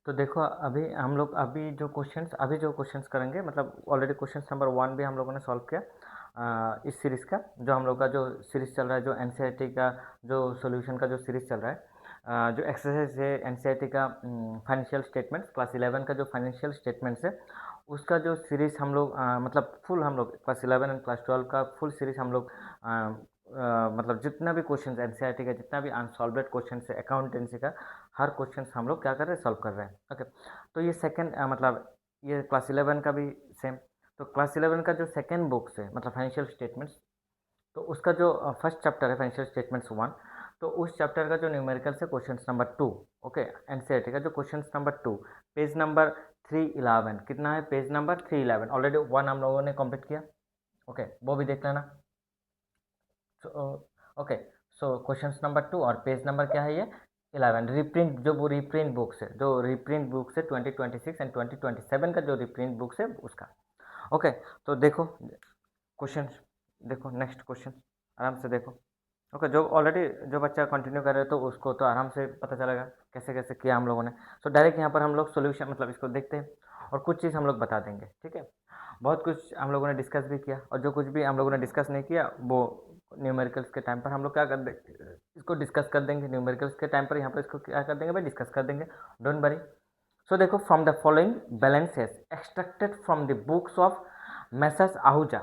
तो देखो अभी जो क्वेश्चंस करेंगे, मतलब ऑलरेडी क्वेश्चंस नंबर 1 भी हम लोगों ने सॉल्व किया इस सीरीज़ का, जो हम लोग का जो सीरीज़ चल रहा है, जो एनसीईआरटी का जो सॉल्यूशन का जो सीरीज़ चल रहा है, जो एक्सरसाइज है एनसीईआरटी का फाइनेंशियल स्टेटमेंट्स, क्लास 11 का जो फाइनेंशियल स्टेटमेंट्स है, उसका जो सीरीज़ हम लोग मतलब फुल हम लोग क्लास 11 एंड क्लास 12 का फुल सीरीज़ हम लोग मतलब जितना भी क्वेश्चन एनसीईआरटी का जितना भी अनसॉल्वड क्वेश्चन है अकाउंटेंसी का, हर क्वेश्चन हम लोग क्या कर रहे हैं, सॉल्व कर रहे हैं। ओके, तो ये सेकंड मतलब ये क्लास 11 का भी सेम। तो क्लास 11 का जो सेकंड बुक्स है मतलब फाइनेंशियल स्टेटमेंट्स, तो उसका जो फर्स्ट चैप्टर है फाइनेंशियल स्टेटमेंट्स 1, तो उस चैप्टर का जो न्यूमेरिकल्स है क्वेश्चन नंबर 2। ओके, एनसीईआरटी का जो क्वेश्चन नंबर 2, पेज नंबर 311, कितना है, पेज नंबर 311, ऑलरेडी 1 हम लोगों ने कंप्लीट किया। ओके, वो भी देख लेना। ओके, सो क्वेश्चन नंबर 2 और पेज नंबर क्या है ये, 11, रिप्रिंट, जो वो रिप्रिंट बुक्स है, जो रिप्रिंट बुक्स है 2026 एंड 2027 का जो रिप्रिंट बुक्स है उसका। ओके, तो देखो क्वेश्चन, देखो नेक्स्ट क्वेश्चन, आराम से देखो। ओके, जो ऑलरेडी जो बच्चा कंटिन्यू कर रहे हैं तो उसको तो आराम से पता चलेगा कैसे कैसे किया हम लोगों ने। सो डायरेक्ट यहाँ पर हम लोग सोल्यूशन मतलब इसको देखते हैं और कुछ चीज़ हम लोग बता देंगे, ठीक है। बहुत कुछ हम लोगों ने डिस्कस भी किया और जो कुछ भी हम लोगों ने डिस्कस नहीं किया वो न्यूमेरिकल्स के टाइम पर हम लोग क्या कर देंगे, इसको डिस्कस कर देंगे न्यूमेरिकल्स के टाइम पर, यहाँ पर इसको क्या कर देंगे भाई, डिस्कस कर देंगे, डोंट वरी। सो देखो, from the following balances extracted from the books of Messrs Ahuja,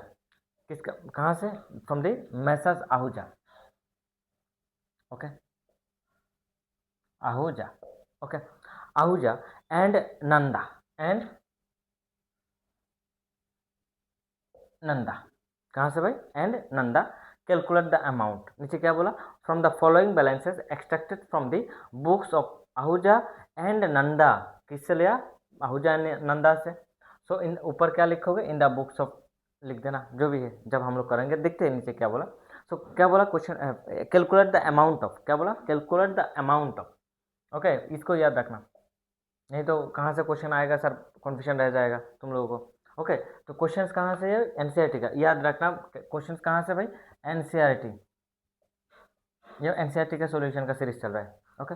किसका, कहाँ से, from the Messrs Ahuja. Okay, Ahuja, okay, Ahuja and Nanda, and Nanda, कहाँ से भाई, and Nanda, calculate the amount, नीचे क्या बोला, from the following balances extracted from the books of Ahuja and Nanda, किससे लिया, आहूजा एंड नंदा से। सो इन ऊपर क्या लिखोगे, इन द बुक्स ऑफ लिख देना, जो भी है जब हम लोग करेंगे, देखते हैं नीचे क्या बोला। सो क्या बोला, question calculate the amount of, क्या बोला, calculate the amount of. Okay, इसको याद रखना, नहीं तो कहाँ से क्वेश्चन आएगा सर, कन्फ्यूजन रह जाएगा तुम लोगों को। ओके, तो क्वेश्चंस कहाँ से है, एनसीईआरटी का, याद रखना क्वेश्चंस कहाँ से भाई, एनसीईआरटी, ये एनसीईआरटी का सॉल्यूशन का सीरीज चल रहा है। ओके,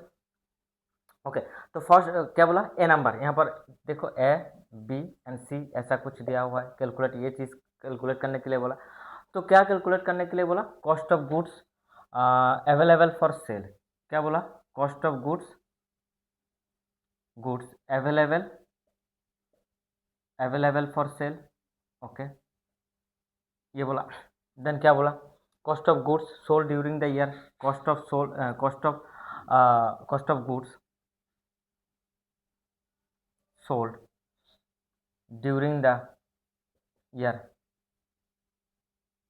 ओके, तो फर्स्ट क्या बोला, ए नंबर, यहाँ पर देखो ए बी एंड सी ऐसा कुछ दिया हुआ है, कैलकुलेट, ये चीज़ कैलकुलेट करने के लिए बोला। तो क्या कैलकुलेट करने के लिए बोला, cost of goods available for cell, क्या बोला, cost of goods, goods available, available for sale. Okay, ये बोला, देन क्या बोला, cost of goods sold during the year, cost of sold, cost of goods sold during the year.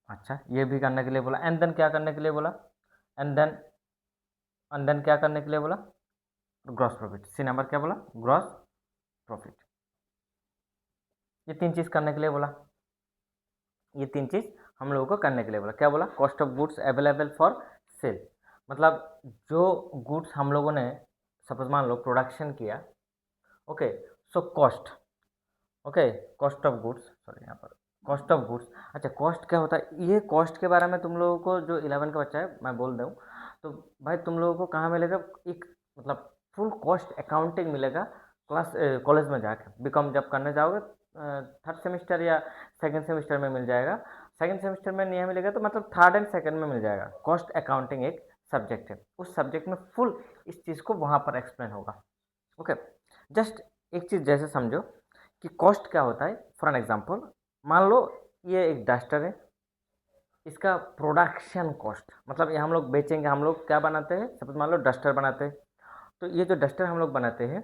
अच्छा, ये भी करने के लिए बोला, एंड देन क्या करने के लिए बोला, एंड देन क्या करने के लिए बोला, ग्रॉस प्रॉफिट, सी नंबर क्या बोला, ग्रॉस प्रॉफिट। ये तीन चीज़ करने के लिए बोला, ये तीन चीज़ हम लोगों को करने के लिए बोला, क्या बोला, cost of goods available for cell, मतलब जो गुड्स हम लोगों ने सपोज मान लो प्रोडक्शन किया। Okay, so cost, okay, cost of goods, sorry यहाँ पर कॉस्ट ऑफ गुड्स। अच्छा, कॉस्ट क्या होता है, ये कॉस्ट के बारे में तुम लोगों को जो 11 का बच्चा है मैं बोल दूँ, तो भाई तुम लोगों को कहाँ मिलेगा, एक मतलब फुल कॉस्ट अकाउंटिंग मिलेगा क्लास कॉलेज में जाके, बीकॉम जब करने जाओगे थर्ड सेमेस्टर या सेकेंड सेमेस्टर में मिल जाएगा। सेकेंड सेमेस्टर में नहीं मिलेगा तो मतलब थर्ड एंड सेकेंड में मिल जाएगा। कॉस्ट अकाउंटिंग एक सब्जेक्ट है, उस सब्जेक्ट में फुल इस चीज़ को वहाँ पर एक्सप्लेन होगा। ओके, जस्ट एक चीज़ जैसे समझो कि कॉस्ट क्या होता है, फॉर एन एग्जांपल मान लो ये एक डस्टर है, इसका प्रोडक्शन कॉस्ट, मतलब ये हम लोग बेचेंगे, हम लोग क्या बनाते हैं, सपोज मान लो डस्टर बनाते हैं, तो ये जो डस्टर हम लोग बनाते हैं,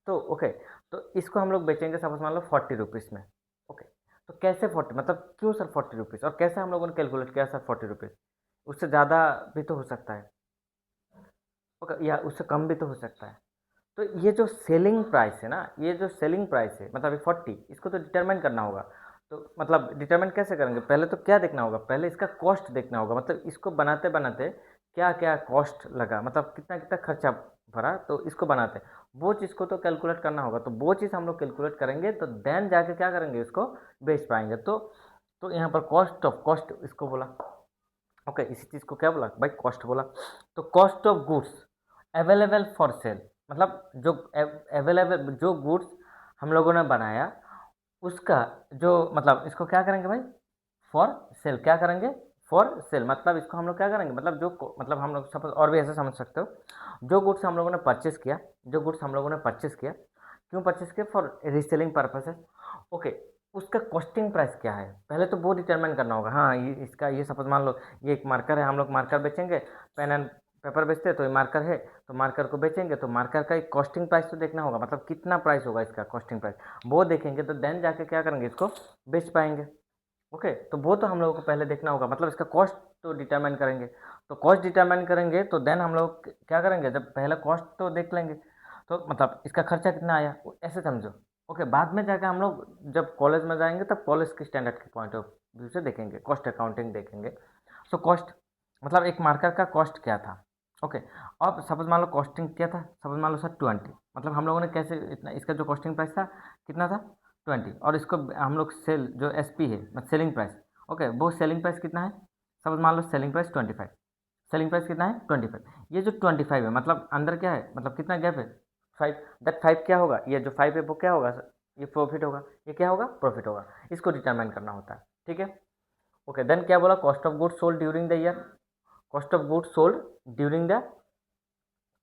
तो ओके, तो इसको हम लोग बेचेंगे सपोज मान लो 40 रुपीज़ में। ओके, तो कैसे 40, मतलब क्यों सर 40 रुपीज़, और कैसे हम लोगों ने कैलकुलेट किया सर 40 रुपीज़, उससे ज़्यादा भी तो हो सकता है, ओके, या उससे कम भी तो हो सकता है। तो ये जो सेलिंग प्राइस है ना, ये जो सेलिंग प्राइस है मतलब 40, इसको तो डिटरमाइन करना होगा। तो मतलब डिटरमाइन कैसे करेंगे, पहले तो क्या देखना होगा, पहले इसका कॉस्ट देखना होगा, मतलब इसको बनाते बनाते क्या क्या कॉस्ट लगा, मतलब कितना कितना खर्चा भरा, तो इसको बनाते वो चीज़ को तो कैलकुलेट करना होगा, तो वो चीज़ हम लोग कैलकुलेट करेंगे तो देन जाके क्या करेंगे, इसको बेच पाएंगे। तो यहाँ पर कॉस्ट ऑफ, कॉस्ट इसको बोला, ओके, इसी चीज़ को क्या बोला भाई, कॉस्ट बोला। तो cost of goods available for cell, मतलब जो अवेलेबल जो गुड्स हम लोगों ने बनाया उसका जो मतलब इसको क्या करेंगे भाई, फॉर सेल क्या करेंगे, फॉर सेल मतलब इसको हम लोग क्या करेंगे, मतलब जो मतलब हम लोग सपोज और भी ऐसे समझ सकते हो, जो गुड्स हम लोगों ने परचेस किया, जो गुड्स हम लोगों ने परचेस किया, क्यों परचेस किया, फॉर रीसेलिंग पर्पसेस। ओके, उसका कॉस्टिंग प्राइस क्या है पहले तो वो डिटरमाइन करना होगा। हाँ, ये इसका ये सपोज मान लो ये एक मार्कर है, हम लोग मार्कर बेचेंगे, पेन एंड पेपर बेचते हैं तो ये मार्कर है, तो मार्कर को बेचेंगे तो मार्कर का एक कॉस्टिंग प्राइस तो देखना होगा, मतलब कितना प्राइस होगा इसका कॉस्टिंग प्राइस, वो देखेंगे तो देन जाके क्या करेंगे, इसको बेच पाएंगे। ओके, तो वो तो हम लोगों को पहले देखना होगा, मतलब इसका कॉस्ट तो डिटरमाइन करेंगे, तो कॉस्ट डिटरमाइन करेंगे तो देन हम लोग क्या करेंगे, जब पहले कॉस्ट तो देख लेंगे, तो मतलब इसका खर्चा कितना आया ऐसे समझो। ओके, बाद में जाकर हम लोग जब कॉलेज में जाएंगे तब कॉलेज के स्टैंडर्ड के पॉइंट ऑफ व्यू से देखेंगे, कॉस्ट अकाउंटिंग देखेंगे। सो कॉस्ट मतलब एक मार्कर का कॉस्ट क्या था। ओके, अब सपोज मान लो कॉस्टिंग क्या था, सपोज मान लो सर 20, मतलब हम लोगों ने कैसे इतना इसका जो कॉस्टिंग प्राइस था कितना था 20, और इसको हम लोग सेल जो एसपी है मतलब सेलिंग प्राइस, ओके वो सेलिंग प्राइस कितना है, सपोज मान लो सेलिंग प्राइस 25, सेलिंग प्राइस कितना है 25, ये जो 25 है मतलब अंदर क्या है, मतलब कितना गैप है 5, दैट 5 क्या होगा, ये जो 5 है वो क्या होगा सर, ये प्रॉफिट होगा, ये क्या होगा प्रॉफिट होगा, इसको डिटरमाइन करना होता है। ठीक है, ओके देन क्या बोला, cost of goods sold during the year, cost of goods sold during the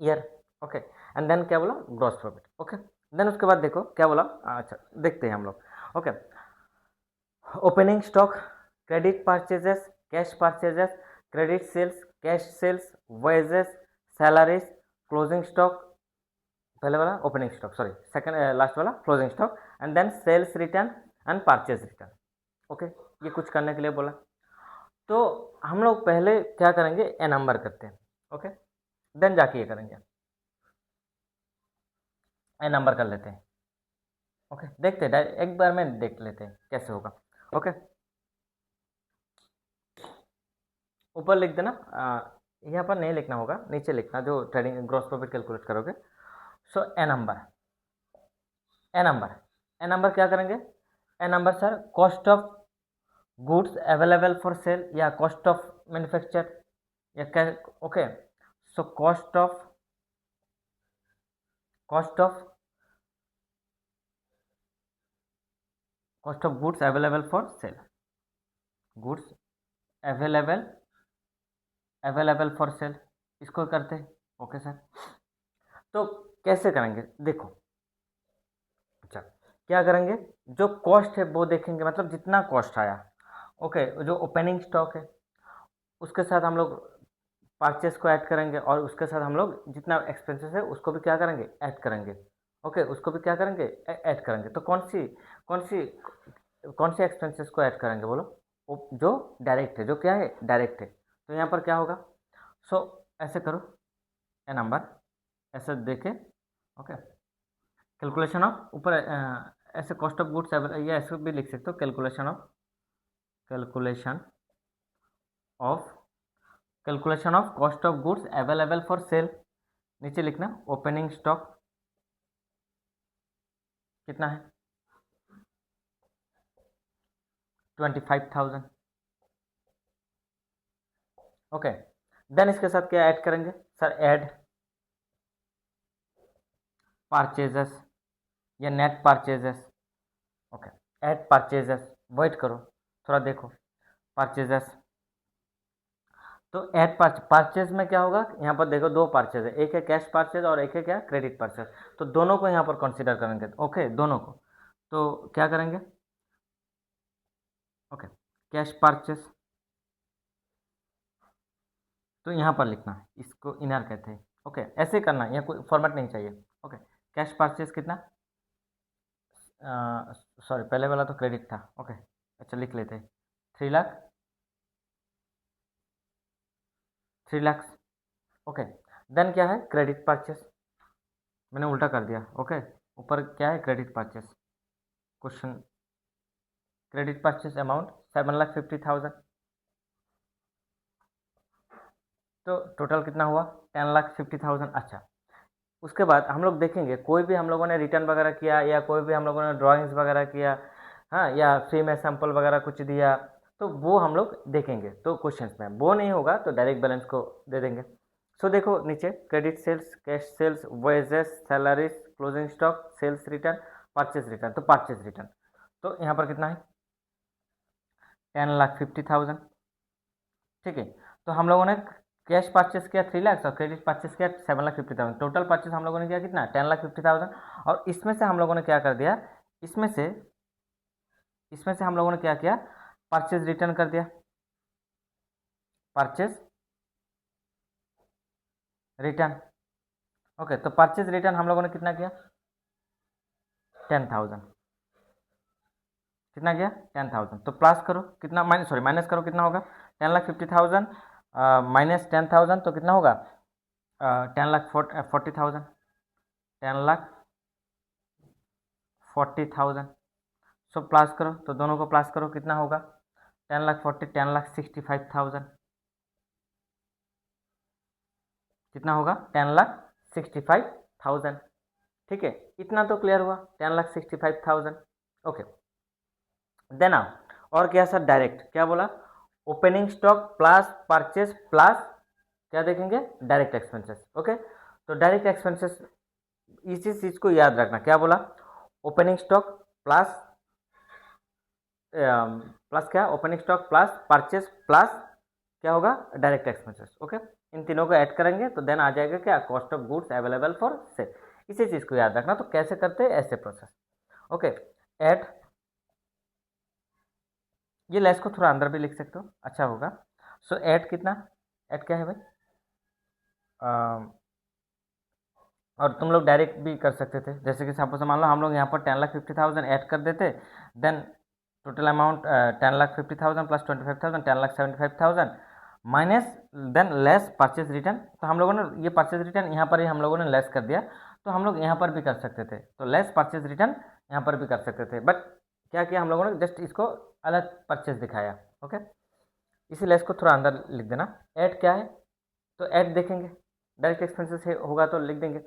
year. Okay, and then क्या बोला, ग्रॉस प्रॉफिट। ओके, देन उसके बाद देखो क्या बोला, अच्छा देखते हैं हम लोग। Okay, opening stock, credit purchases, cash purchases, credit sales, cash sales, wages, salaries, closing stock, पहले वाला opening stock, sorry second last वाला closing stock, and then sales return and purchase return. Okay, ये कुछ करने के लिए बोला, तो हम लोग पहले क्या करेंगे, ए नंबर करते हैं। ओके, देन जाके ये करेंगे, ए नंबर कर लेते हैं। ओके, देखते हैं एक बार में देख लेते हैं कैसे होगा। ओके, ऊपर लिख देना, यहाँ पर नहीं लिखना होगा, नीचे लिखना जो ट्रेडिंग ग्रॉस प्रॉफिट कैलकुलेट करोगे। So a number, a number, a number क्या करेंगे, a number sir cost of goods available for sale या कॉस्ट ऑफ मैन्युफैक्चर या क्या। Okay, so cost of cost of goods available for sale, goods available available for sale, इसको करते हैं। Okay sir, तो कैसे करेंगे देखो, अच्छा क्या करेंगे, जो कॉस्ट है वो देखेंगे, मतलब जितना कॉस्ट आया। ओके, जो ओपनिंग स्टॉक है उसके साथ हम लोग परचेस को ऐड करेंगे, और उसके साथ हम लोग जितना एक्सपेंसेस है उसको भी क्या करेंगे, ऐड करेंगे। ओके, उसको भी क्या करेंगे, ऐड करेंगे, तो कौन सी कौन से एक्सपेंसेस को ऐड करेंगे बोलो, जो डायरेक्ट है, जो क्या है डायरेक्ट है, तो यहाँ पर क्या होगा। सो ऐसे करो, ए नंबर ऐसे देखे। ओके, कैलकुलेशन ऑफ ऊपर ऐसे कॉस्ट ऑफ गुड्स, या ऐसे भी लिख सकते हो, calculation of calculation of cost of goods available for cell, नीचे लिखना ओपनिंग स्टॉक कितना है 25,000। ओके, देन इसके साथ क्या ऐड करेंगे सर, ऐड परचेजेस या net purchases. Okay, add purchases, wait करो थोड़ा देखो, परचेजेस, तो ऐड परचेज में क्या होगा, यहाँ पर देखो दो परचेज है, एक है कैश परचेज और एक है क्या क्रेडिट परचेज, तो दोनों को यहाँ पर कंसीडर करेंगे। ओके, दोनों को, तो क्या करेंगे, ओके कैश परचेज, तो यहाँ पर लिखना है, इसको इनर कहते हैं। ओके, ऐसे करना है, यहाँ कोई फॉर्मेट नहीं चाहिए। ओके, कैश परचेज कितना, सॉरी पहले वाला तो क्रेडिट था। ओके, अच्छा लिख लेते हैं 3 लाख, 3 लाख। ओके, देन क्या है क्रेडिट परचेस, मैंने उल्टा कर दिया। ओके, ऊपर क्या है credit purchase, question credit purchase amount 7,50,000, तो टोटल कितना हुआ 10,50,000। अच्छा, उसके बाद हम लोग देखेंगे कोई भी हम लोगों ने रिटर्न वगैरह किया या कोई भी हम लोगों ने ड्राइंग्स वगैरह किया, हाँ या फ्री में सैंपल वगैरह कुछ दिया, तो वो हम लोग देखेंगे, तो क्वेश्चंस में वो नहीं होगा तो डायरेक्ट बैलेंस को दे देंगे। सो देखो नीचे credit sales, cash sales, wages, salaries, closing stock, sales return, purchase return. तो परचेज रिटर्न तो यहाँ पर कितना है 10,50,000। ठीक है, तो हम लोगों ने कैश परचेस किया 3 लाख और क्रेडिट परचेस किया 7,50,000। टोटल परचेस हम लोगों ने किया कितना 10,50,000। और इसमें से हम लोगों ने क्या कर दिया, इसमें से हम लोगों ने क्या किया परचेज रिटर्न कर दिया, परचेज रिटर्न। ओके, तो परचेज रिटर्न हम लोगों ने कितना किया 10,000। कितना किया 10,000। तो प्लस करो कितना, माइनस करो कितना होगा 10,50,000 माइनस 10,000 तो कितना होगा 10,40,000। 10,40,000। सो प्लस करो तो दोनों को प्लस करो कितना होगा 10,40,000 10,65,000। कितना होगा 10,65,000। ठीक है, इतना तो क्लियर हुआ 10,65,000। ओके, देन आओ और क्या सर डायरेक्ट क्या बोला opening stock plus purchase plus क्या देखेंगे डायरेक्ट एक्सपेंसेस। ओके, तो डायरेक्ट एक्सपेंसेस इसी चीज को याद रखना, क्या बोला ओपनिंग स्टॉक प्लस प्लस क्या opening stock plus purchase plus क्या होगा डायरेक्ट एक्सपेंसेस। ओके, इन तीनों को ऐड करेंगे तो देन आ जाएगा क्या cost of goods available for cell. इसी चीज को याद रखना। तो कैसे करते हैं ऐसे प्रोसेस। ओके, ऐड ये लेस को थोड़ा अंदर भी लिख सकते हो अच्छा होगा। सो ऐड कितना ऐड क्या है भाई और तुम लोग डायरेक्ट भी कर सकते थे, जैसे कि सपोज मान लो हम लोग यहाँ पर 10,50,000 ऐड कर देते, then total amount 10,50,000 plus 25,000 10,75,000 minus then less purchase return. तो हम लोगों ने ये परचेज रिटर्न यहाँ पर ही हम लोगों ने लेस कर दिया, तो हम लोग यहाँ पर भी कर सकते थे, तो लेस परचेज रिटर्न यहाँ पर भी कर सकते थे, बट क्या किया हम लोगों ने जस्ट इसको अलग परचेज दिखाया। ओके, इसी लेस को थोड़ा अंदर लिख देना। ऐड क्या है तो ऐड देखेंगे डायरेक्ट एक्सपेंसेस होगा तो लिख देंगे।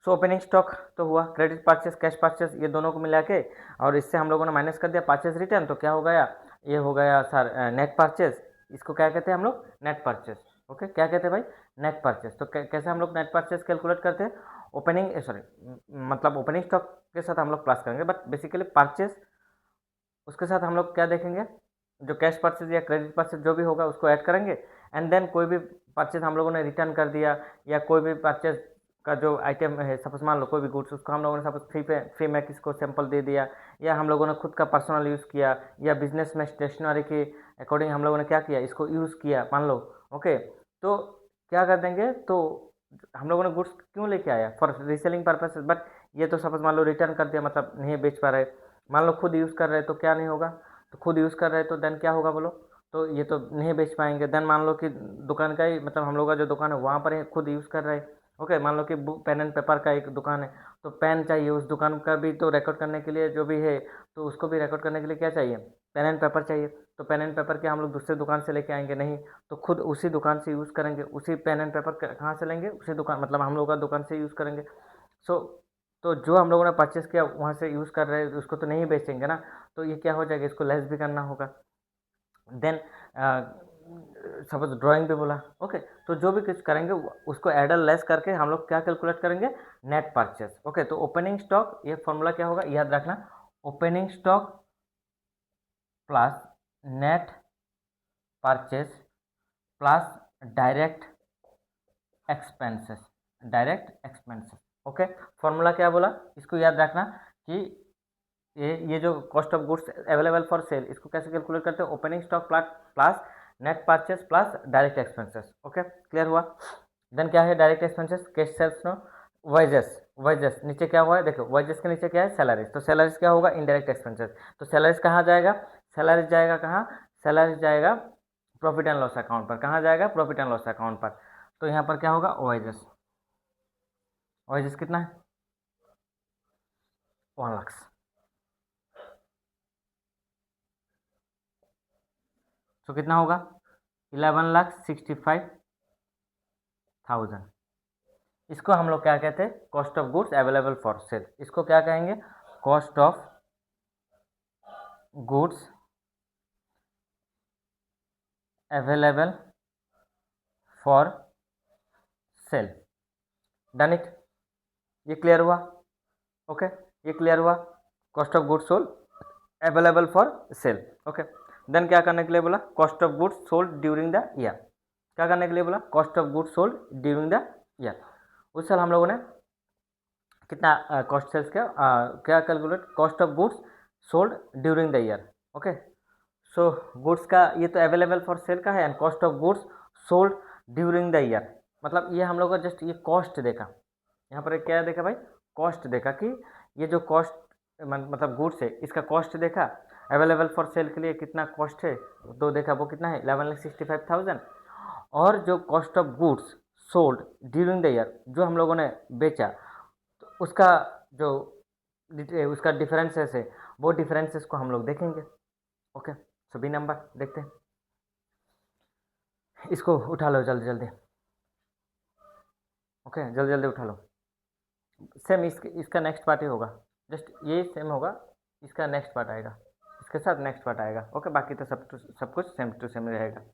सो ओपनिंग स्टॉक तो हुआ, क्रेडिट परचेस कैश परचेस ये दोनों को मिला के और इससे हम लोगों ने माइनस कर दिया परचेस रिटर्न, तो क्या हो गया ये हो गया सर नेट परचेस। इसको क्या कहते हैं हम लोग नेट परचेस। ओके, क्या कहते हैं भाई नेट परचेस। तो कैसे हम लोग नेट परचेस कैलकुलेट करते हैं ओपनिंग सॉरी मतलब ओपनिंग स्टॉक के साथ हम लोग प्लस करेंगे, बट बेसिकली परचेस उसके साथ हम लोग क्या देखेंगे जो कैश परचेज या क्रेडिट परचेज जो भी होगा उसको ऐड करेंगे, एंड देन कोई भी परचेज हम लोगों ने रिटर्न कर दिया या कोई भी परचेज का जो आइटम है सपोज मान लो कोई भी गुड्स उसको हम लोगों ने सपोज फ्री में किसी को सैंपल दे दिया, या हम लोगों ने खुद का पर्सनल यूज़ किया, या बिजनेस में स्टेशनरी के अकॉर्डिंग हम लोगों ने क्या किया इसको यूज़ किया मान लो। ओके, तो क्या कर देंगे तो हम लोगों ने गुड्स क्यों लेके आया फॉर रीसेलिंग पर्पसेस, बट ये तो सपोज मान लो रिटर्न कर दिया मतलब नहीं बेच पा रहे, मान लो खुद यूज़ कर रहे तो क्या नहीं होगा, तो खुद यूज़ कर रहे तो देन क्या होगा बोलो, तो ये तो नहीं बेच पाएंगे। देन मान लो कि दुकान का ही मतलब हम लोग का जो दुकान है वहाँ पर ही खुद यूज़ कर रहे हैं। ओके, मान लो कि पेन एंड पेपर का एक दुकान है तो पेन चाहिए उस दुकान का भी तो रिकॉर्ड करने के लिए जो भी है, तो उसको भी रिकॉर्ड करने के लिए क्या चाहिए पेन एंड पेपर चाहिए। तो पेन एंड पेपर के हम लोग दूसरे दुकान से लेके आएंगे नहीं, तो खुद उसी दुकान से यूज़ करेंगे। उसी पेन एंड पेपर कहाँ से लेंगे उसी दुकान मतलब हम लोग का दुकान से यूज़ करेंगे। सो तो जो हम लोगों ने परचेस किया वहाँ से यूज़ कर रहे हैं उसको तो नहीं बेचेंगे ना, तो ये क्या हो जाएगा इसको लेस भी करना होगा। देन सपोज ड्राइंग भी बोला। ओके, तो जो भी कुछ करेंगे उसको एडर लेस करके हम लोग क्या कैलकुलेट करेंगे नेट परचेस। ओके, तो ओपनिंग स्टॉक ये फॉर्मूला क्या होगा याद रखना opening stock plus net purchase plus direct expenses okay, formula क्या बोला इसको याद रखना कि ये जो cost of goods available for sale इसको कैसे कैलकुलेट करते हैं opening stock plus net purchase plus direct expenses. Okay, clear हुआ। देन क्या है direct expenses cash sales no wages. Wages नीचे क्या हुआ है देखो वेजेस के नीचे क्या है सैलरीज, तो सैलरीज क्या होगा इनडायरेक्ट एक्सपेंसेस। तो सैलरीज कहाँ जाएगा सैलरीज जाएगा कहाँ सैलरीज जाएगा प्रॉफिट एंड लॉस अकाउंट पर। कहाँ जाएगा प्रॉफिट एंड लॉस अकाउंट पर। तो यहाँ पर क्या होगा वेजेस, वेजेस कितना है 1 लाख। तो कितना होगा 11,65,000। इसको हम लोग क्या कहते हैं cost of goods available for sale. इसको क्या कहेंगे cost of goods available for sale. Done it, ये क्लियर हुआ? ओके, ये क्लियर हुआ? Cost of goods sold available for sale. Okay, then क्या करने के लिए बोला? Cost of goods sold during the year. क्या करने के लिए बोला? Cost of goods sold during the year. उस साल हम लोगों ने कितना कॉस्ट सेल्स क्या calculate? Cost of goods sold during the year. Okay, so goods का ये तो अवेलेबल फॉर सेल का है, and cost of goods sold during the year, मतलब ये हम लोग को जस्ट ये कॉस्ट देखा। यहाँ पर क्या देखा भाई? कॉस्ट देखा कि ये जो कॉस्ट मतलब गुड्स है इसका कॉस्ट देखा, अवेलेबल फॉर सेल के लिए कितना कॉस्ट है तो देखा, वो कितना है 11,65,000। और जो cost of goods sold during the year जो हम लोगों ने बेचा, तो उसका जो उसका डिफरेंसेस है वो डिफरेंसेस को हम लोग देखेंगे। ओके, सो बी नंबर देखते हैं, इसको उठा लो जल्दी जल्दी। ओके, जल्दी जल्दी उठा लो। सेम इसका नेक्स्ट पार्ट ही होगा, जस्ट ये सेम होगा, इसका नेक्स्ट पार्ट आएगा, इसके साथ नेक्स्ट पार्ट आएगा। ओके, बाकी तो सब कुछ सेम टू सेम रहेगा।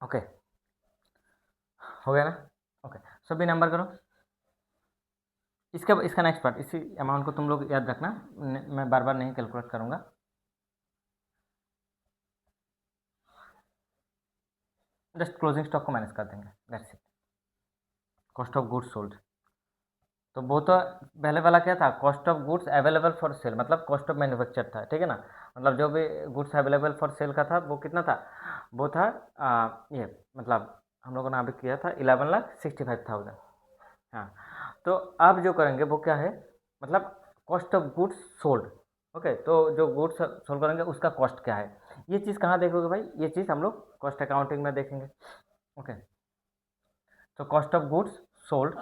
ओके, हो गया ना? ओके, सभी नंबर करो। इसका नेक्स्ट पार्ट, इसी अमाउंट को तुम लोग याद रखना, मैं बार बार नहीं कैलकुलेट करूँगा। जस्ट क्लोजिंग स्टॉक को माइनस कर देंगे, that's it. Cost of goods sold, तो वो तो पहले वाला क्या था? Cost of goods available for cell, मतलब कॉस्ट ऑफ मैन्युफैक्चर था, ठीक है ना? मतलब जो भी गुड्स अवेलेबल फॉर सेल का था वो कितना था? वो था ये मतलब हम लोगों ने अभी किया था 11,65,000। हाँ, तो अब जो करेंगे वो क्या है? मतलब cost of goods sold. Okay, तो जो गुड्स सोल्ड करेंगे उसका कॉस्ट क्या है? ये चीज़ कहाँ देखोगे भाई? ये चीज़ हम लोग कॉस्ट अकाउंटिंग में देखेंगे। ओके, तो cost of goods sold,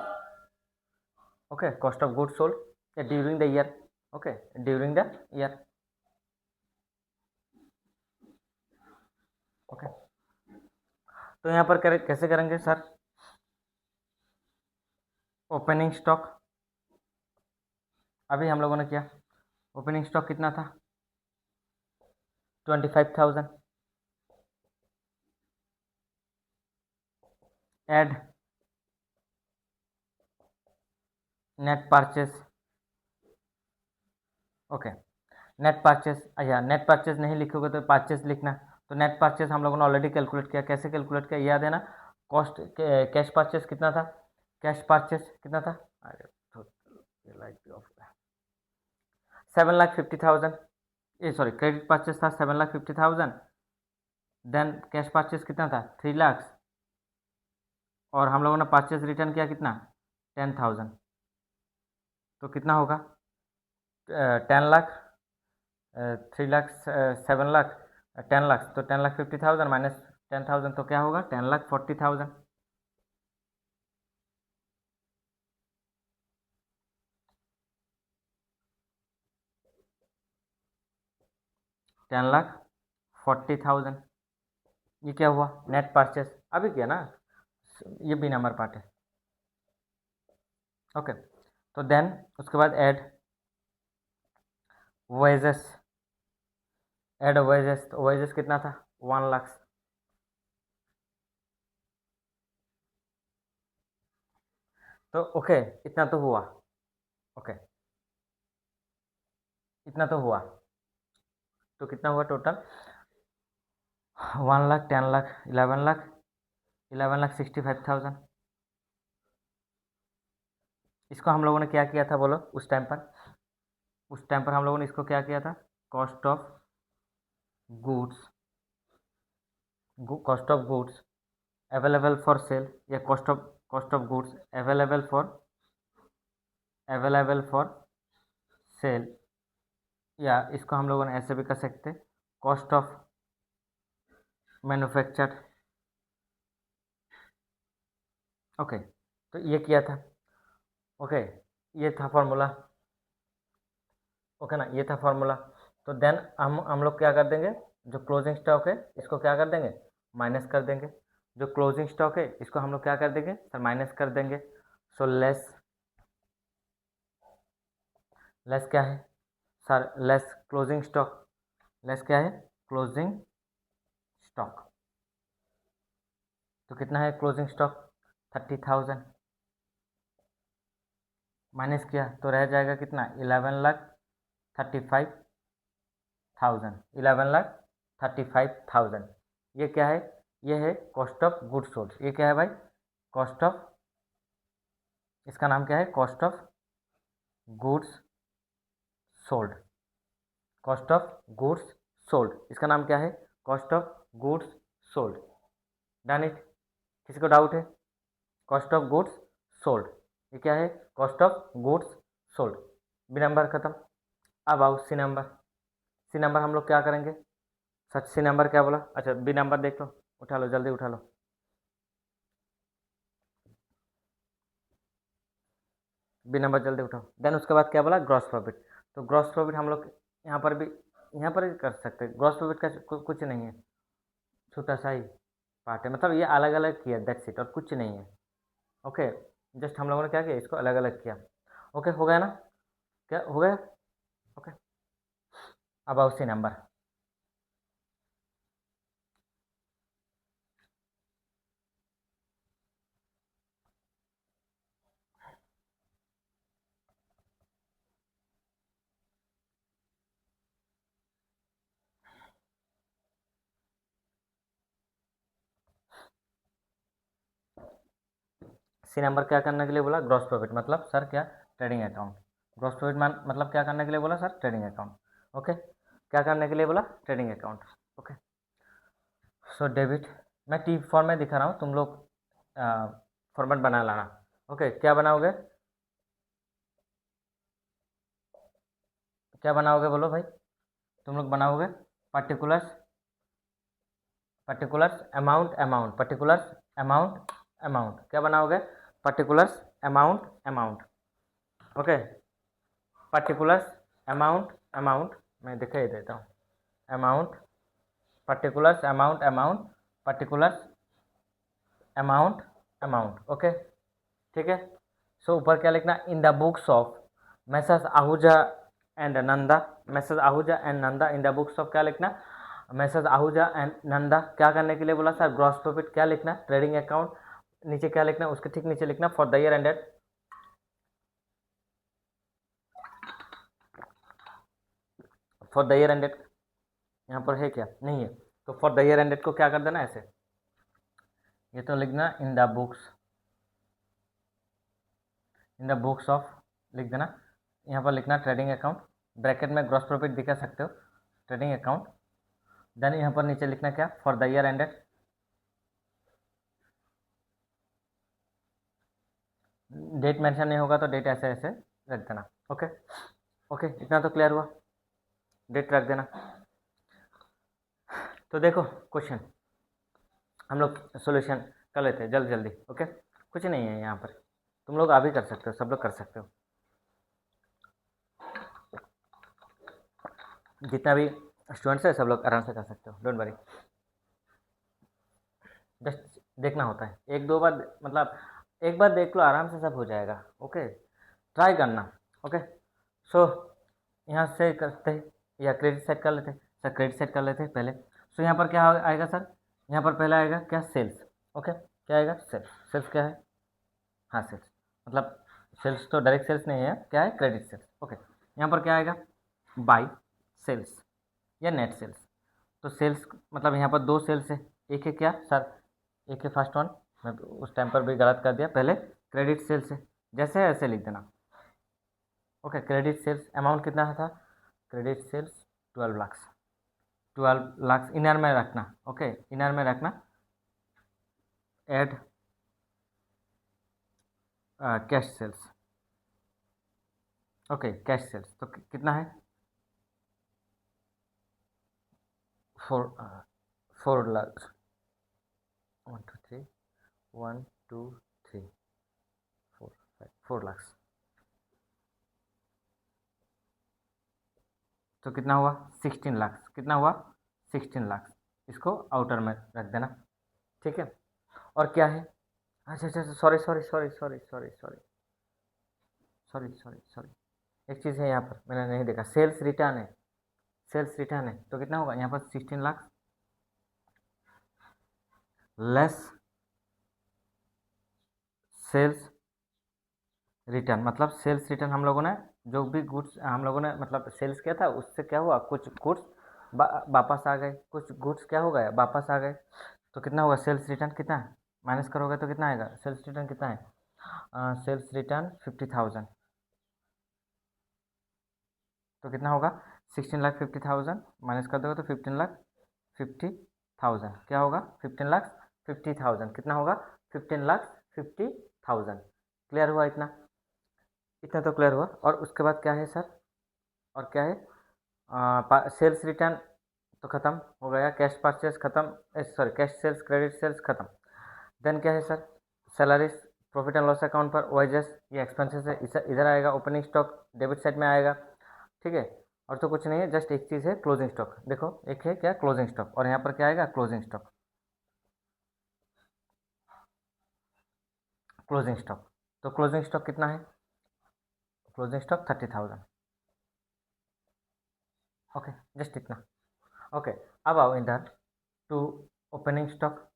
okay, cost of goods sold during the year. Okay, during the year. Okay, तो यहाँ पर कैसे करेंगे सर? ओपनिंग स्टॉक, अभी हम लोगों ने किया, ओपनिंग स्टॉक कितना था? 25,000। Add net purchase. Okay, net purchase, या नेट परचेस नहीं लिखोगे तो परचेस लिखना। तो नेट परचेस हम लोगों ने ऑलरेडी कैलकुलेट किया, कैसे कैलकुलेट किया याद है ना? कॉस्ट कैश परचेस कितना था? कैश परचेस कितना था? अरे तो लाइक 7,50,000। ये सॉरी, क्रेडिट परचेस था 7,50,000। देन कैश परचेस कितना था? 3 लाख। और हम लोगों ने परचेस रिटर्न किया कितना? 10,000। तो कितना होगा? 10 लाख, 3 लाख, 7 लाख, 10 लाख, तो 10,50,000 माइनस 10,000 तो क्या होगा? 10,40,000। 10,40,000, ये क्या हुआ? नेट परचेस अभी किया ना, ये बी नंबर पार्ट है। ओके, तो देन उसके बाद ऐड वेजेस। ऐड वेजेस, तो वेजेस कितना था? 1 लाख। तो ओके, इतना तो हुआ। ओके, इतना तो हुआ, तो कितना हुआ टोटल? 1 लाख, 10 लाख, 11 लाख, 11,65,000। इसको हम लोगों ने क्या किया था बोलो उस टाइम पर? उस टाइम पर हम लोगों ने इसको क्या किया था? Cost of goods, cost of goods available for sale, या cost of goods available for sale, या इसको हम लोगों ने ऐसे भी कर सकते, कॉस्ट ऑफ मैन्युफैक्चर। ओके, तो ये किया था। ओके, ये था फॉर्मूला। ओके ना, ये था फॉर्मूला। तो देन हम लोग क्या कर देंगे, जो क्लोजिंग स्टॉक है इसको क्या कर देंगे, माइनस कर देंगे। जो क्लोजिंग स्टॉक है इसको हम लोग क्या कर देंगे सर, माइनस कर देंगे। सो लेस, लेस क्या है sir, less closing stock. Less क्या है, क्लोजिंग स्टॉक। तो कितना है क्लोजिंग स्टॉक, 30,000। माइनस किया तो रह जाएगा कितना, 11,35,000। 11,35,000। ये क्या है, ये है कॉस्ट ऑफ गुड्स सोल्ड। ये क्या है भाई, कॉस्ट ऑफ, इसका नाम क्या है, cost of goods sold. Cost of goods sold, इसका नाम क्या है, cost of goods sold. Done it. किसी को डाउट है, कॉस्ट ऑफ गुड्स सोल्ड, ये क्या है, cost of goods sold. B number खत्म। अब आओ सी नंबर। सी नंबर हम लोग क्या करेंगे, सच सी नंबर क्या बोला, अच्छा बी नंबर देख लो, उठा लो जल्दी उठा लो। बी नंबर जल्दी उठाओ। देन उसके बाद क्या बोला, ग्रॉस प्रॉफिट। तो ग्रॉस प्रॉफिट हम लोग यहाँ पर भी, यहाँ पर भी कर सकते हैं। ग्रॉस प्रॉफिट का कुछ नहीं है, छोटा सा ही पार्ट है, मतलब ये अलग अलग किया, दैट्स इट, और कुछ नहीं है। ओके, जस्ट हम लोगों ने क्या किया, इसको अलग अलग किया। ओके, हो गया ना, क्या हो गया। ओके, अब आओ सी नंबर। सी नंबर क्या करने के लिए बोला, ग्रॉस प्रॉफिट, मतलब सर क्या, ट्रेडिंग अकाउंट। ग्रॉस प्रॉफिट मतलब क्या करने के लिए बोला सर, ट्रेडिंग अकाउंट। ओके, क्या करने के लिए बोला, trading account. Okay, so debit, मैं टी फॉर्म में दिखा रहा हूँ, तुम लोग फॉर्मेट बना लाना। ओके, क्या बनाओगे, क्या बनाओगे बोलो भाई, तुम लोग बनाओगे particulars, particulars amount, amount particulars amount, amount क्या बनाओगे, particulars amount, amount. Okay, particulars amount, amount मैं दिखा ही देता हूँ, amount, particulars amount, amount, particulars amount, amount. Okay, ठीक है। सो ऊपर क्या लिखना, in the books of message Ahuja and Nanda, message Ahuja and Nanda, in the books of क्या लिखना, मैसेज आहूजा एंड नंदा। क्या करने के लिए बोला सर, ग्रॉस प्रॉफिट क्या लिखना, ट्रेडिंग अकाउंट। नीचे क्या लिखना, उसके ठीक नीचे लिखना for the year ended, for the year ended. यहाँ पर है क्या, नहीं है, तो फॉर द ईयर एंडेड को क्या कर देना ऐसे, ये तो लिखना in the books, in the books of लिख देना। यहाँ पर लिखना ट्रेडिंग अकाउंट, ब्रैकेट में ग्रॉस प्रॉफिट दिखा सकते हो, ट्रेडिंग अकाउंट। देन यहाँ पर नीचे लिखना क्या, for the year ended. Date mention नहीं होगा तो डेट ऐसे ऐसे रख देना। ओके, ओके, इतना तो क्लियर हुआ, डेट रख देना। तो देखो क्वेश्चन हम लोग सॉल्यूशन कर लेते हैं जल्दी जल्दी। ओके, कुछ नहीं है यहाँ पर, तुम लोग अभी कर सकते हो, सब लोग कर सकते हो, जितना भी स्टूडेंट्स है सब लोग आराम से कर सकते हो, डोंट वरी। जस्ट देखना होता है, एक दो बार, मतलब एक बार देख लो आराम से सब हो जाएगा। ओके, ट्राई करना। ओके, सो यहाँ से करते हैं, या क्रेडिट सेट कर लेते हैं सर, क्रेडिट सेट कर लेते हैं पहले। सो यहाँ पर क्या आएगा सर, यहाँ पर पहले आएगा क्या, सेल्स। ओके, क्या आएगा, सेल्स। सेल्स क्या है, हाँ सेल्स, मतलब सेल्स तो डायरेक्ट सेल्स नहीं है, क्या है, क्रेडिट सेल्स। ओके, यहाँ पर क्या आएगा, बाई सेल्स या नेट सेल्स। तो सेल्स मतलब यहाँ पर दो सेल्स है, एक है क्या सर, एक है फर्स्ट वन, मैं उस टाइम पर भी गलत कर दिया, पहले क्रेडिट सेल्स है, जैसे है ऐसे लिख देना। ओके, क्रेडिट सेल्स अमाउंट कितना था, credit sales 12 lakh, 12 lakh inner में रखना। ओके, इनर में रखना, add cash sales. Okay, cash sales तो कितना है, 4 लाख, 1 2 3, 1 2 3 4 5, 4 लाख। तो कितना हुआ 16 लाख, कितना हुआ 16 लाख, इसको आउटर में रख देना, ठीक है। और क्या है, अच्छा अच्छा, sorry sorry sorry sorry sorry sorry sorry sorry sorry, एक चीज़ है यहाँ पर मैंने नहीं देखा, सेल्स रिटर्न है, सेल्स रिटर्न है, तो कितना होगा यहाँ पर 16 लाख लेस सेल्स रिटर्न, मतलब सेल्स रिटर्न हम लोगों ने जो भी गुड्स हम लोगों ने मतलब सेल्स किया था उससे क्या हुआ, कुछ गुड्स वापस आ गए, कुछ गुड्स क्या हो गए वापस आ गए, तो कितना होगा सेल्स रिटर्न, कितना है माइनस करोगे तो कितना आएगा, सेल्स रिटर्न कितना है, सेल्स रिटर्न 50,000, तो कितना होगा 16,50,000 माइनस कर दोगे तो 15,50,000, क्या होगा 15,50,000, कितना होगा 15,50,000, क्लियर हुआ इतना, इतना तो क्लियर हुआ। और उसके बाद क्या है सर, और क्या है, सेल्स रिटर्न तो ख़त्म हो गया, कैश परचेस ख़त्म, sorry cash sales credit sales ख़त्म, देन क्या है sir, salaries profit and loss account पर वाइजेस, ये एक्सपेंसेस है, इधर आएगा, ओपनिंग स्टॉक डेबिट साइड में आएगा, ठीक है। और तो कुछ नहीं है, जस्ट एक चीज़ है क्लोजिंग स्टॉक, देखो एक है क्या क्लोजिंग स्टॉक, और यहाँ पर क्या आएगा क्लोजिंग स्टॉक, क्लोजिंग स्टॉक, तो क्लोजिंग स्टॉक कितना है, क्लोजिंग स्टॉक 30,000, ओके जस्ट इतना, ओके। अब आओ इधर to opening stock,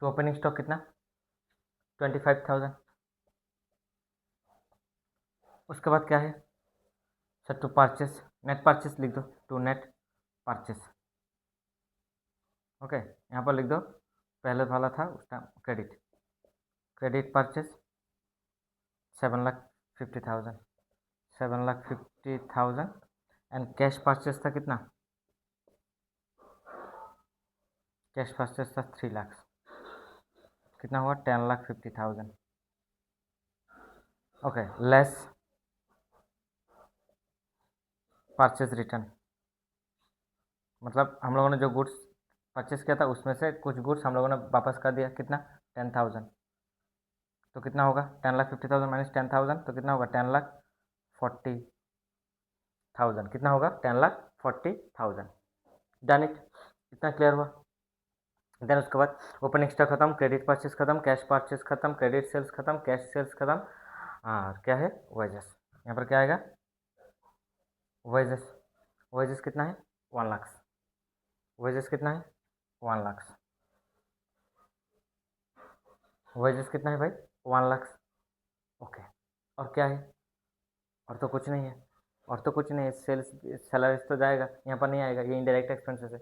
to opening stock कितना 25,000, उसके बाद क्या है sir, to purchase, net purchase लिख दो, टू नेट परचेस, ओके यहाँ पर लिख दो, पहले वाला था उसका credit, credit purchase 7,50,000, 7,50,000, and cash purchase था कितना, कैश परचेस था 3 लाख, कितना हुआ 10,50,000, ओके लेस परचेस रिटर्न, मतलब हम लोगों ने जो गुड्स परचेस किया था उसमें से कुछ गुड्स हम लोगों ने वापस कर दिया, कितना 10,000, तो कितना होगा 10,50,000 माइनस 10,000, तो कितना होगा 10,40,000, कितना होगा 10,40,000, डन इट, इतना क्लियर हुआ। देन उसके बाद ओपनिंग स्टॉक खत्म, क्रेडिट परचेस खत्म, कैश परचेस खत्म, क्रेडिट सेल्स खत्म, कैश सेल्स खत्म, और क्या है वेजेस, यहाँ पर क्या आएगा वेजेस, वेजेस कितना है 1 लाख, वेजेस कितना है 1 लाख, वेजेस कितना है भाई 1 लाख, ओके। और क्या है, और तो कुछ नहीं है, और तो कुछ नहीं है, सेल्स सैलरीज तो जाएगा, यहाँ पर नहीं आएगा, ये इनडायरेक्ट एक्सपेंसेस है।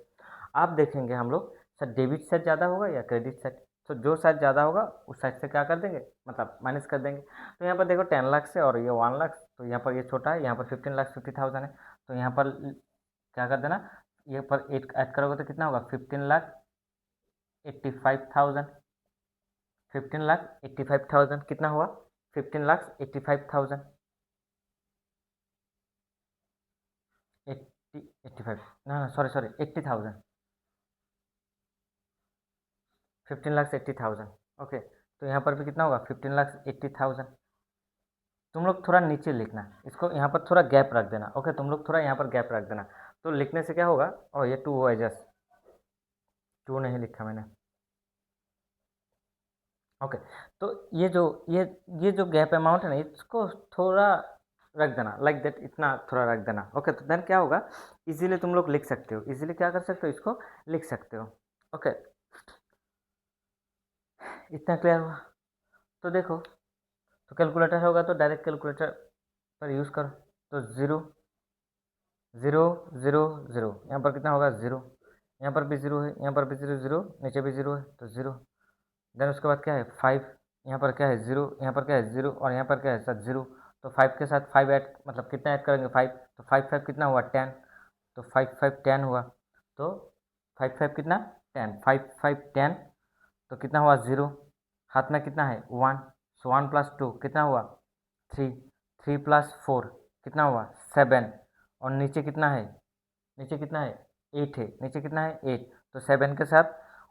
आप देखेंगे हम लोग सर डेबिट साइड ज़्यादा होगा या क्रेडिट साइड, तो जो साइड ज़्यादा होगा उस साइड से क्या कर देंगे, मतलब माइनस कर देंगे, तो यहाँ पर देखो 10 लाख से और ये 1 लाख, तो यहाँ पर ये छोटा है, यहाँ पर 15,50,000 है, तो यहाँ पर क्या कर देना, ये पर 8 ऐड करोगे तो कितना होगा 15,85,000, 15,85,000 कितना हुआ 15,85,000, 85, ना ना सॉरी सॉरी 80,000, 15,80,000, ओके। तो यहाँ पर भी कितना होगा 15,80,000, तुम लोग थोड़ा नीचे लिखना इसको, यहाँ पर थोड़ा गैप रख देना, ओके तुम लोग थोड़ा यहाँ पर गैप रख देना, तो लिखने से क्या होगा, और ये 2 हुआ जस्ट 2 नहीं लिखा मैंने, ओके। तो ये जो गैप अमाउंट है ना इसको थोड़ा रख देना, लाइक दैट, इतना थोड़ा रख देना, ओके। तो देन क्या होगा, इजीली तुम लोग लिख सकते हो, इजीली क्या कर सकते हो, इसको लिख सकते हो, ओके। इतना क्लियर हुआ, तो देखो, तो कैलकुलेटर होगा तो डायरेक्ट कैलकुलेटर पर यूज़ करो, तो 0 0 0 0, यहाँ पर कितना होगा 0, यहाँ पर भी 0 है, यहाँ पर भी 0 0, नीचे भी 0 है तो 0, देन उसके बाद क्या है 5, यहाँ पर क्या है 0, यहाँ पर क्या है 0, और यहाँ पर क्या है सर 0, तो 5 के साथ 5 ऐड, मतलब कितना ऐड करेंगे 5, तो 5 5 कितना हुआ 10, तो 5 5 10 हुआ, तो 5 5 कितना 10, 5 5 10, तो कितना हुआ 0, हाथ में कितना है 1, सो 1 + 2 कितना हुआ 3, 3 + 4 कितना हुआ 7, और नीचे कितना है, नीचे कितना है 8 है, नीचे कितना है 8, तो 7 के साथ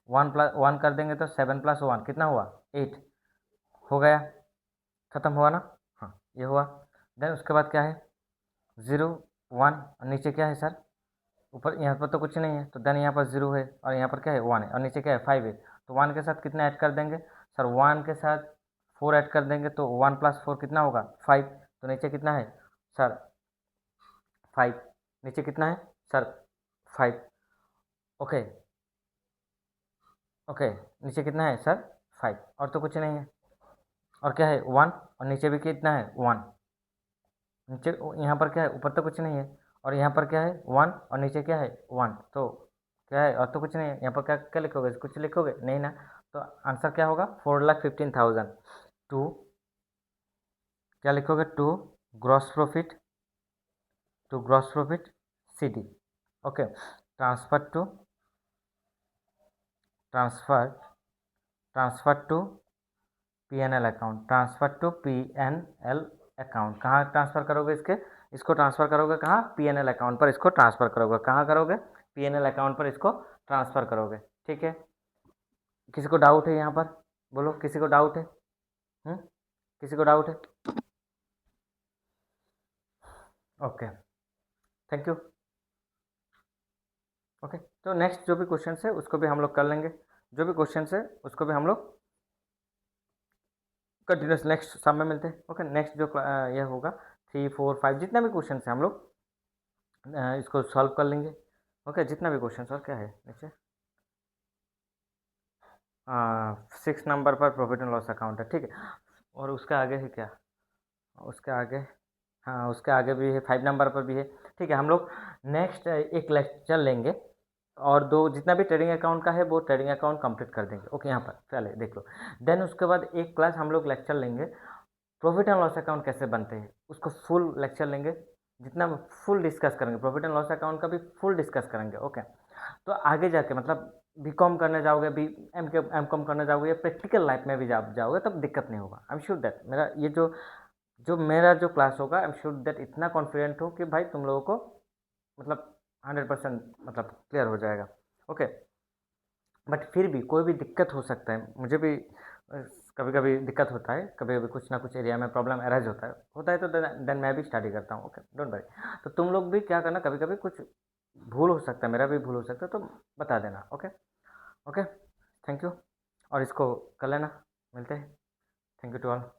1 कर देंगे तो 7 + 1 कितना हुआ 8, हो गया, ख़त्म हुआ ना, हाँ ये हुआ। देन उसके बाद क्या है 0 1 और नीचे क्या है सर, ऊपर यहाँ पर तो कुछ नहीं है, तो देन यहाँ पर 0 है और यहाँ पर क्या है 1 है और नीचे क्या है 5 है, तो 1 के साथ कितना ऐड कर देंगे सर, 1 के साथ 4 ऐड कर देंगे तो 1 + 4 कितना होगा 5, तो नीचे कितना है सर 5, नीचे कितना है सर 5, ओके ओके, नीचे कितना है सर 5 और तो कुछ नहीं है, और क्या है 1 और नीचे भी कितना है 1, नीचे यहाँ पर क्या है, ऊपर तो कुछ नहीं है और यहाँ पर क्या है 1 और नीचे क्या है 1, तो क्या है और तो कुछ नहीं है, यहाँ पर क्या क्या लिखोगे, कुछ लिखोगे नहीं ना, तो आंसर क्या होगा 4,15,000। टू क्या लिखोगे, to gross profit, to gross profit CD, okay, transfer to transfer transfer to PNL account, transfer to PNL account, कहाँ ट्रांसफ़र करोगे इसको ट्रांसफ़र करोगे कहाँ, PNL अकाउंट पर इसको ट्रांसफ़र करोगे, कहाँ करोगे PNL अकाउंट पर इसको ट्रांसफ़र करोगे, ठीक है। किसी को डाउट है यहाँ पर, बोलो किसी को डाउट है, किसी को डाउट है, ओके थैंक यू, ओके। तो नेक्स्ट जो भी क्वेश्चन है उसको भी हम लोग कर लेंगे, जो भी क्वेश्चन है उसको भी हम लोग कंटिन्यूस नेक्स्ट शाम में मिलते हैं, ओके। नेक्स्ट जो ये होगा 3 4 5 जितना भी क्वेश्चन है हम लोग इसको सॉल्व कर लेंगे, ओके, जितना भी क्वेश्चन और क्या है नीचे 6 नंबर पर प्रॉफिट एंड लॉस अकाउंट है, ठीक है, और उसके आगे है क्या, उसके आगे, हाँ उसके आगे भी है 5 नंबर पर भी है, ठीक है। हम लोग नेक्स्ट एक लेक्चर लेंगे और दो जितना भी ट्रेडिंग अकाउंट का है वो ट्रेडिंग अकाउंट कंप्लीट कर देंगे, ओके, यहाँ पर पहले देख लो। देन उसके बाद एक क्लास हम लोग लेक्चर लेंगे प्रॉफिट एंड लॉस अकाउंट कैसे बनते हैं, उसको फुल लेक्चर लेंगे, जितना फुल डिस्कस करेंगे, प्रॉफिट एंड लॉस अकाउंट का भी फुल डिस्कस करेंगे, ओके। तो आगे जाके मतलब BCom करने जाओगे, MCom करने जाओगे या प्रैक्टिकल लाइफ में भी जाओगे तब दिक्कत नहीं होगा। आई एम श्योर दैट मेरा ये जो जो मेरा जो क्लास होगा, आई एम श्योर दैट इतना कॉन्फिडेंट हो कि भाई तुम लोगों को मतलब 100% मतलब क्लियर हो जाएगा, ओके। बट फिर भी कोई भी दिक्कत हो सकता है, मुझे भी कभी कभी दिक्कत होता है, कभी कभी कुछ ना कुछ एरिया में प्रॉब्लम अराइज होता है तो देन मैं भी स्टडी करता हूँ, ओके डोंट वरी। तो तुम लोग भी क्या करना, कभी कभी कुछ भूल हो सकता है, मेरा भी भूल हो सकता है, तो बता देना, ओके ओके, थैंक यू, और इसको कर लेना, मिलते हैं, थैंक यू टू ऑल।